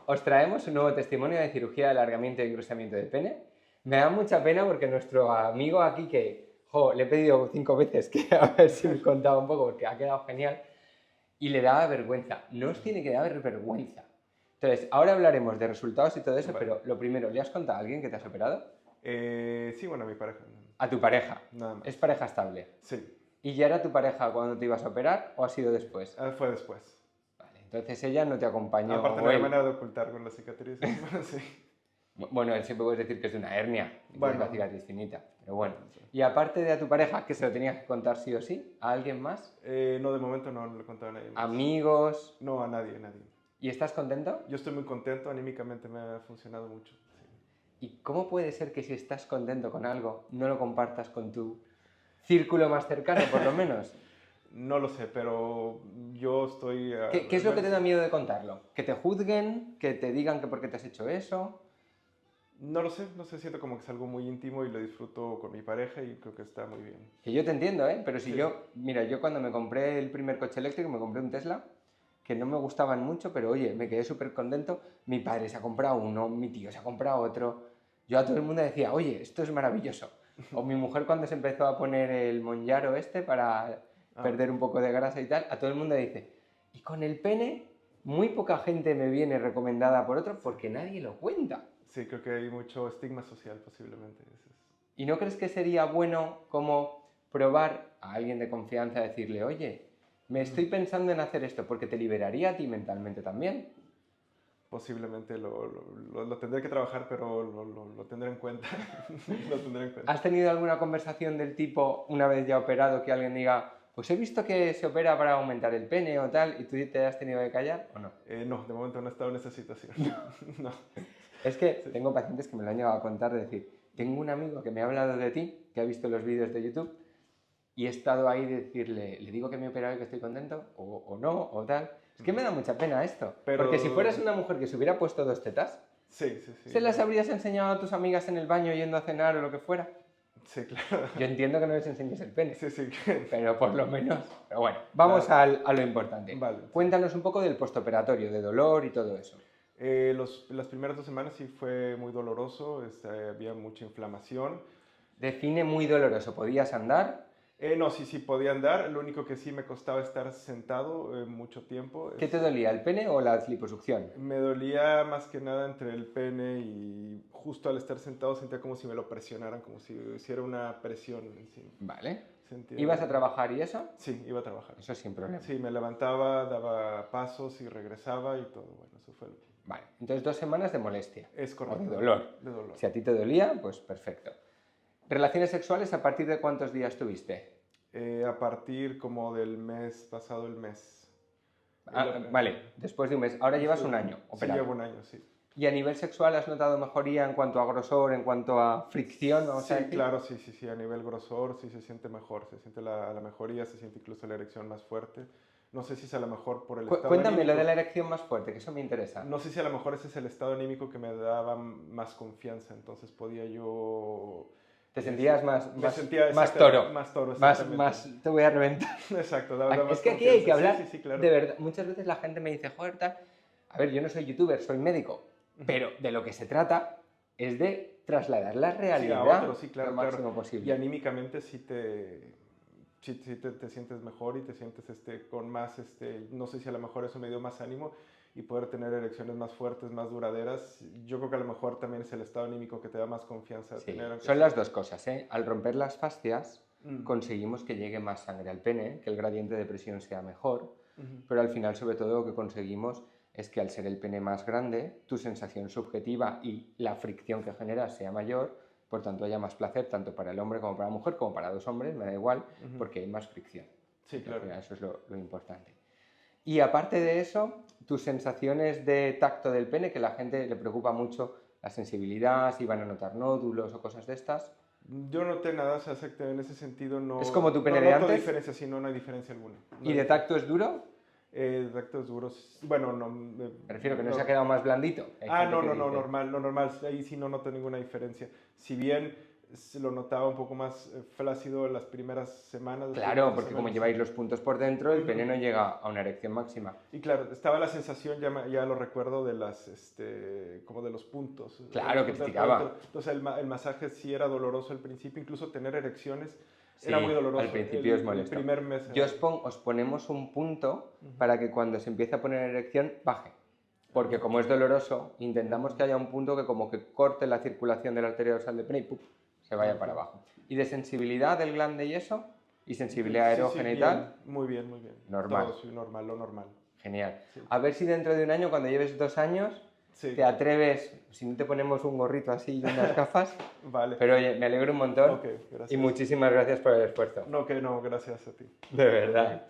os traemos un nuevo testimonio de cirugía de alargamiento y engrosamiento de pene. Me da mucha pena porque nuestro amigo aquí, que le he pedido 5 veces que a ver si me contaba un poco porque ha quedado genial, y le daba vergüenza. No os tiene que dar vergüenza. Entonces, ahora hablaremos de resultados y todo eso, Vale. pero lo primero, ¿le has contado a alguien que te has operado? Sí, bueno, a mi pareja. A tu pareja. Nada más. ¿Es pareja estable? Sí, ¿Y ya era tu pareja cuando te ibas a operar o ha sido después? fue después. Vale, entonces ella no te acompañó Aparte no o había él. manera de ocultar con las cicatrices. Bueno, sí. Bueno, él siempre puede decir que es de una hernia, y que es la cicatriz finita, pero bueno. Sí. Y aparte de a tu pareja, que se lo tenías que contar sí o sí, ¿a alguien más? No, de momento no le he contado a nadie más. ¿Amigos? No, a nadie, nadie. ¿Y estás contento? Yo estoy muy contento, anímicamente me ha funcionado mucho. Sí. ¿Y cómo puede ser que si estás contento con algo, no lo compartas con tu círculo más cercano, por lo menos? No lo sé, pero yo estoy... ¿Qué es lo que te da miedo de contarlo? ¿Que te juzguen? ¿Que te digan que por qué te has hecho eso? No lo sé, no sé, siento como que es algo muy íntimo y lo disfruto con mi pareja y creo que está muy bien. Que yo te entiendo, ¿eh? Pero si Sí. mira, yo cuando me compré el primer coche eléctrico, me compré un Tesla, que no me gustaban mucho, pero oye, me quedé súper contento. Mi padre se ha comprado uno, mi tío se ha comprado otro. Yo a todo el mundo decía, oye, esto es maravilloso. O mi mujer cuando se empezó a poner el Monjaro este para perder un poco de grasa y tal, a todo el mundo dice, y con el pene, muy poca gente me viene recomendada por otro porque nadie lo cuenta. Sí, creo que hay mucho estigma social posiblemente. ¿Y no crees que sería bueno como probar a alguien de confianza, decirle, oye, me estoy pensando en hacer esto porque te liberaría a ti mentalmente también? Posiblemente lo tendré que trabajar, pero lo tendré en cuenta. Lo tendré en cuenta. ¿Has tenido alguna conversación del tipo, una vez ya operado, que alguien diga, pues he visto que se opera para aumentar el pene o tal, y tú te has tenido que callar o no? No, de momento no he estado en esa situación. No. Es que tengo pacientes que me lo han llegado a contar, de decir, tengo un amigo que me ha hablado de ti, que ha visto los vídeos de YouTube, y he estado ahí de decirle, le digo que me he operado y que estoy contento, o no, o tal. Es que me da mucha pena esto. Pero... Porque si fueras una mujer que se hubiera puesto 2 tetas, Sí, sí, sí. ¿se las habrías enseñado a tus amigas en el baño yendo a cenar o lo que fuera? Sí, claro. Yo entiendo que no les enseñes el pene, Sí, sí. pero por lo menos... Pero bueno, vamos Vale. a lo importante. Vale. Cuéntanos un poco del postoperatorio, de dolor y todo eso. Las primeras 2 semanas sí fue muy doloroso, había mucha inflamación. Define muy doloroso. ¿Podías andar? No, sí podía andar, lo único que sí me costaba estar sentado mucho tiempo. ¿Qué te dolía, el pene o la liposucción? Me dolía más que nada entre el pene y justo al estar sentado sentía como si me lo presionaran, como si hiciera una presión encima. Vale. Sentía... ¿Ibas a trabajar y eso? Sí, iba a trabajar. Eso sin problema. Sí, me levantaba, daba pasos y regresaba y todo. Bueno, eso fue lo que... Vale, entonces 2 semanas de molestia. Es correcto. O de dolor. De dolor. Si a ti te dolía, pues perfecto. ¿Relaciones sexuales a partir de cuántos días tuviste? A partir como del mes pasado, el mes. Vale, después de un mes. Ahora llevas un año operado. Sí, llevo un año, sí. ¿Y a nivel sexual has notado mejoría en cuanto a grosor, en cuanto a fricción? Sí, claro, sí. A nivel grosor sí se siente mejor. Se siente la mejoría, se siente incluso la erección más fuerte. No sé si es a lo mejor por el estado Cuéntame anímico. lo de la erección más fuerte, que eso me interesa. No sé si a lo mejor ese es el estado anímico que me daba más confianza. Entonces podía yo... Te sentías más toro. Más toro, más te voy a reventar. Exacto, daba más Es que aquí hay que confianza. hablar, Sí, claro. de verdad. Muchas veces la gente me dice, joder, tal. A ver, yo no soy youtuber, soy médico. Pero de lo que se trata es de trasladar la realidad a otro, sí, claro, lo máximo posible. Y anímicamente sí te sientes mejor y te sientes con más, no sé si a lo mejor eso me dio más ánimo y poder tener erecciones más fuertes, más duraderas. Yo creo que a lo mejor también es el estado anímico que te da más confianza. Sí, son las dos cosas, ¿eh? Al romper las fascias conseguimos que llegue más sangre al pene, que el gradiente de presión sea mejor, pero al final sobre todo lo que conseguimos es que al ser el pene más grande, tu sensación subjetiva y la fricción que generas sea mayor, por tanto haya más placer tanto para el hombre como para la mujer, como para 2 hombres, me da igual, porque hay más fricción. Sí, claro. Al final eso es lo importante. Y aparte de eso, tus sensaciones de tacto del pene, que a la gente le preocupa mucho la sensibilidad, si van a notar nódulos o cosas de estas. Yo no noté nada, o sea, en ese sentido no... ¿Es como tu pene no de noto antes? diferencia, sí, no hay diferencia alguna. ¿Y de tacto es duro? De tactos duros, bueno, no... Me refiero que no se ha quedado más blandito. No, normal, ahí sí no noto ninguna diferencia. Si bien lo notaba un poco más flácido en las primeras semanas. Claro, porque como lleváis los puntos por dentro, el pene no llega a una erección máxima. Y claro, estaba la sensación, ya lo recuerdo, de las, como de los puntos. Claro, que te tiraba. Entonces el masaje sí era doloroso al principio, incluso tener erecciones Sí, era muy doloroso. al principio es molesto. El primer mes. Os ponemos un punto para que cuando se empiece a poner erección, baje. Porque como es doloroso, intentamos que haya un punto que como que corte la circulación de la arteria dorsal del pene y ¡pum!, se vaya para abajo. ¿Y de sensibilidad del glande y eso? ¿Y sensibilidad erógena y tal? Muy bien, muy bien. Normal. Todo, sí, normal, lo normal. Genial. Sí. A ver si dentro de un año, cuando lleves 2 años, te atreves, si no te ponemos un gorrito así y unas gafas. Vale. Pero oye, me alegro un montón. Ok, gracias. Y muchísimas gracias por el esfuerzo. No, gracias a ti. De verdad.